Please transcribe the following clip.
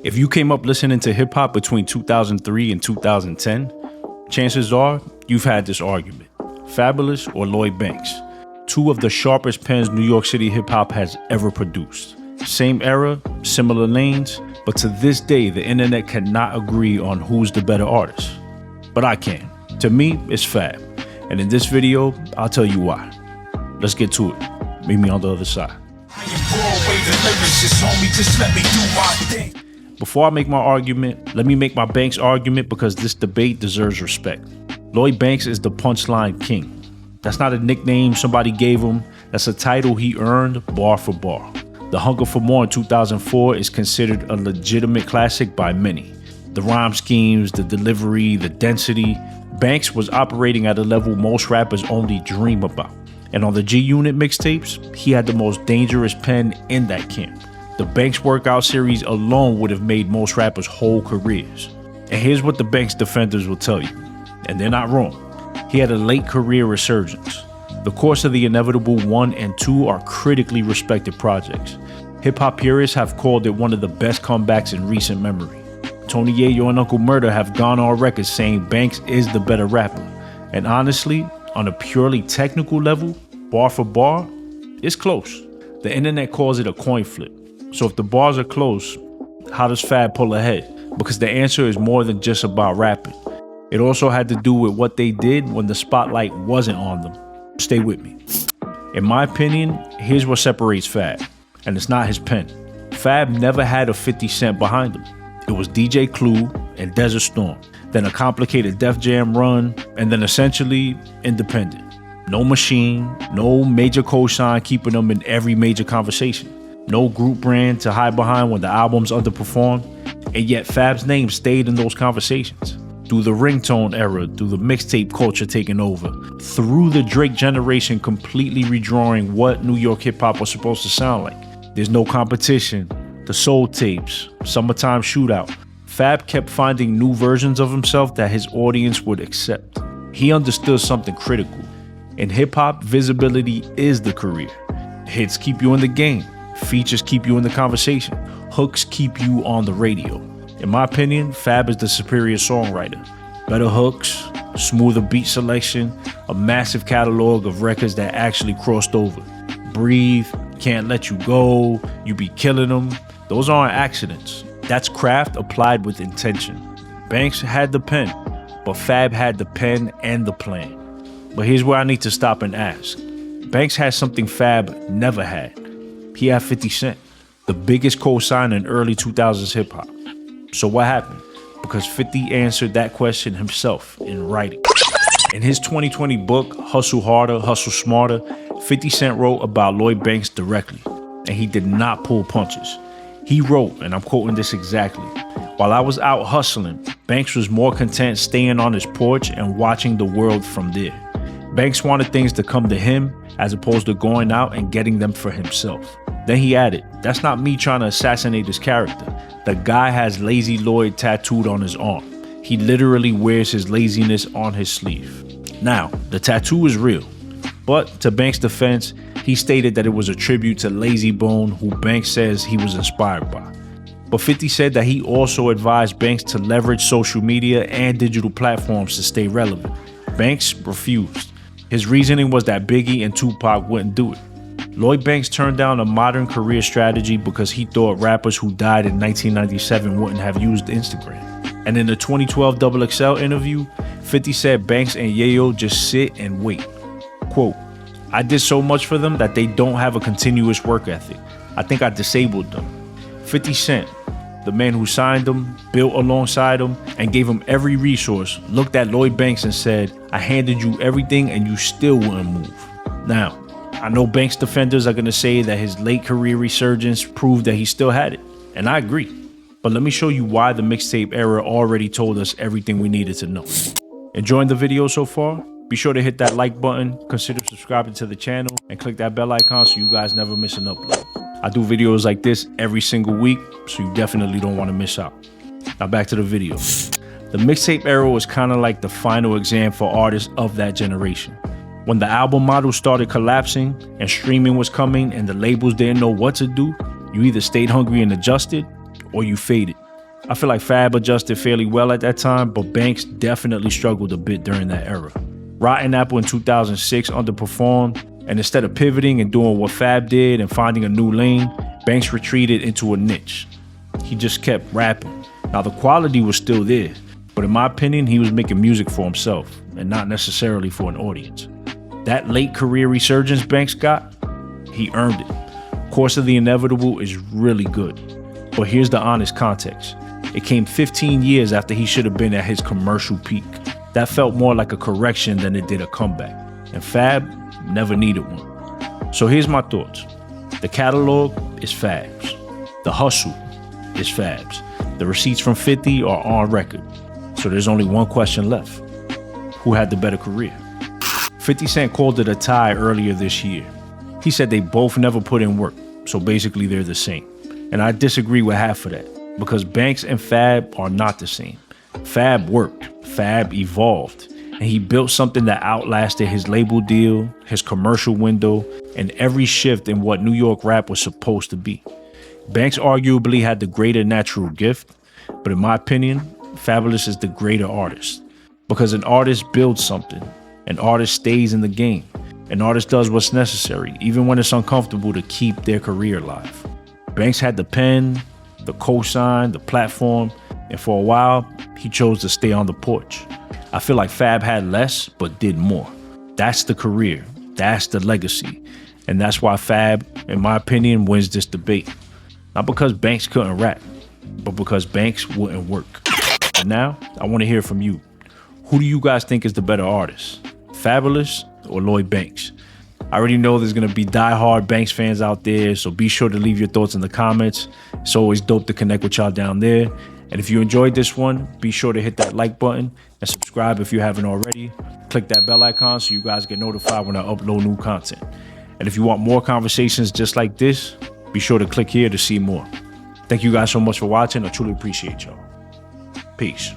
If you came up listening to hip hop between 2003 and 2010, chances are you've had this argument. Fabolous or Lloyd Banks, two of the sharpest pens New York City hip hop has ever produced. Same era, similar lanes, but to this day, the internet cannot agree on who's the better artist. But I can. To me, it's Fab. And in this video, I'll tell you why. Let's get to it. Meet me on the other side. I am Broadway the Lyricist, homie, just let me do my thing. Before I make my argument, let me make my Banks argument because this debate deserves respect. Lloyd Banks is the punchline king. That's not a nickname somebody gave him. That's a title he earned bar for bar. The Hunger for More in 2004 is considered a legitimate classic by many. The rhyme schemes, the delivery, the density. Banks was operating at a level most rappers only dream about. And on the G-Unit mixtapes, he had the most dangerous pen in that camp. The Banks workout series alone would have made most rappers' whole careers. And here's what the Banks defenders will tell you, and they're not wrong. He had a late career resurgence. The Course of the Inevitable 1 and 2 are critically respected projects. Hip-hop purists have called it one of the best comebacks in recent memory. Tony Yayo and Uncle Murder have gone on record saying Banks is the better rapper. And honestly, on a purely technical level, bar for bar, it's close. The internet calls it a coin flip. So if the bars are close, how does Fab pull ahead? Because the answer is more than just about rapping. It also had to do with what they did when the spotlight wasn't on them. Stay with me. In my opinion, here's what separates Fab, and it's not his pen. Fab never had a 50 Cent behind him. It was DJ Clue and Desert Storm, then a complicated Def Jam run, and then essentially independent. No machine, no major cosign keeping them in every major conversation. No group brand to hide behind when the albums underperformed, and yet Fab's name stayed in those conversations. Through the ringtone era, through the mixtape culture taking over, through the Drake generation completely redrawing what New York hip-hop was supposed to sound like. There's No Competition, the Soul Tapes, Summertime Shootout. Fab kept finding new versions of himself that his audience would accept. He understood something critical. In hip-hop, visibility is the career. Hits keep you in the game. Features keep you in the conversation. Hooks keep you on the radio. In my opinion, Fab is the superior songwriter. Better hooks, smoother beat selection, a massive catalog of records that actually crossed over. Breathe, Can't Let You Go, You Be Killing Them. Those aren't accidents. That's craft applied with intention. Banks had the pen, but Fab had the pen and the plan. But here's where I need to stop and ask. Banks had something Fab never had. He had 50 Cent, the biggest cosign in early 2000s hip-hop. So what happened? Because 50 answered that question himself in writing. In his 2020 book, Hustle Harder, Hustle Smarter, 50 Cent wrote about Lloyd Banks directly, and he did not pull punches. He wrote, and I'm quoting this exactly, "While I was out hustling, Banks was more content staying on his porch and watching the world from there. Banks wanted things to come to him as opposed to going out and getting them for himself." Then he added, "That's not me trying to assassinate his character. The guy has Lazy Lloyd tattooed on his arm. He literally wears his laziness on his sleeve." Now, the tattoo is real, but to Banks' defense, he stated that it was a tribute to Lazy Bone, who Banks says he was inspired by. But 50 said that he also advised Banks to leverage social media and digital platforms to stay relevant. Banks refused. His reasoning was that Biggie and Tupac wouldn't do it. Lloyd Banks turned down a modern career strategy because he thought rappers who died in 1997 wouldn't have used Instagram. And in the 2012 XXL interview, 50 said Banks and Yayo just sit and wait. Quote, "I did so much for them that they don't have a continuous work ethic. I think I disabled them." 50 Cent, the man who signed him, built alongside him, and gave him every resource, looked at Lloyd Banks and said, "I handed you everything and you still wouldn't move." Now, I know Banks defenders are going to say that his late career resurgence proved that he still had it, and I agree. But let me show you why the mixtape era already told us everything we needed to know. Enjoying the video so far? Be sure to hit that like button, consider subscribing to the channel, and click that bell icon so you guys never miss an upload. I do videos like this every single week, so you definitely don't want to miss out. Now back to the video. The mixtape era was kind of like the final exam for artists of that generation. When the album model started collapsing and streaming was coming and the labels didn't know what to do, you either stayed hungry and adjusted, or you faded. I feel like Fab adjusted fairly well at that time, but Banks definitely struggled a bit during that era. Rotten Apple in 2006 underperformed, and instead of pivoting and doing what Fab did and finding a new lane, Banks retreated into a niche. He just kept rapping. Now the quality was still there, but in my opinion, he was making music for himself and not necessarily for an audience. That late career resurgence Banks got, he earned it. Course of the Inevitable is really good, but here's the honest context. It came 15 years after he should have been at his commercial peak. That felt more like a correction than it did a comeback, and Fab never needed one. So here's my thoughts. The catalog is Fab's. The hustle is Fab's. The receipts from 50 are on record. So there's only one question left. Who had the better career? 50 Cent called it a tie earlier this year. He said they both never put in work, so basically they're the same. And I disagree with half of that, because Banks and Fab are not the same. Fab worked, Fab evolved, and he built something that outlasted his label deal, his commercial window, and every shift in what New York rap was supposed to be. Banks arguably had the greater natural gift, but in my opinion, Fabolous is the greater artist. Because an artist builds something, an artist stays in the game, an artist does what's necessary, even when it's uncomfortable, to keep their career alive. Banks had the pen, the cosign, the platform, and for a while, he chose to stay on the porch. I feel like Fab had less, but did more. That's the career, that's the legacy, and that's why Fab, in my opinion, wins this debate. Not because Banks couldn't rap, but because Banks wouldn't work. And now, I want to hear from you. Who do you guys think is the better artist? Fabolous or Lloyd Banks? I already know there's going to be diehard Banks fans out there, so be sure to leave your thoughts in the comments. It's always dope to connect with y'all down there. And if you enjoyed this one, be sure to hit that like button and subscribe if you haven't already. Click that bell icon so you guys get notified when I upload new content. And if you want more conversations just like this, be sure to click here to see more. Thank you guys so much for watching. I truly appreciate y'all. Peace.